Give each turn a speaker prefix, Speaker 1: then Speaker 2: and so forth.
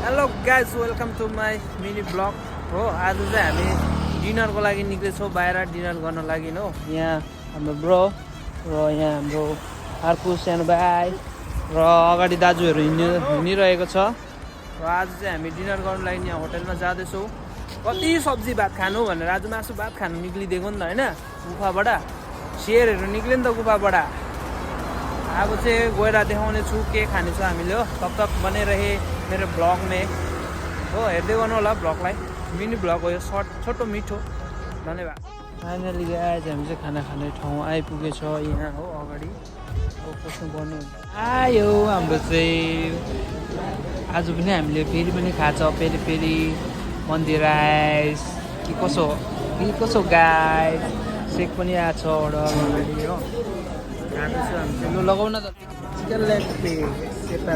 Speaker 1: Hello guys welcome to my mini vlog हो। आज चाहिँ हामी डिनरको लागि निक्लेछौँ बाहिर डिनर गर्न लागि हो। यहाँ हाम्रो ब्रो र यहाँ हाम्रो अर्को सानो भाइ र अगाडि दाजुहरू हिँडिरहेको छ। र आज चाहिँ हामी डिनर गर्नु लागि यहाँ होटलमा जाँदैछौँ। कति सब्जी भात खानु भनेर आज मासु भात खानु निक्लिदिएको नि त होइन, गुफाबाट सेयरहरू निक्ल्यो नि त गुफाबाट। अब चाहिँ गएर देखाउने छु के खाने छ हामीले हो। तब तक बने रहे मेरो ब्लग में हो, हेर्दै गर्नु होला ब्लगलाई। मिनी ब्लग हो यो, सर्ट छोटो मिठो। धन्यवाद। फाइनली गाइज हामी चाहिँ खाना खाने ठाउँ आइपुगेछ यहाँ हो। अगाडि हो पस्नु पर्ने आयो हाम्रो चाहिँ। आज पनि हामीले फेरि पनि खान्छ फेरि फेरि मन्दिर राइस कि कसो गाइज। सेक पनि आएको छ अर्डर अलरेडी हो। खाँदैछु हामी चाहिँ। लगाउन त चिकन लेग पिस सेता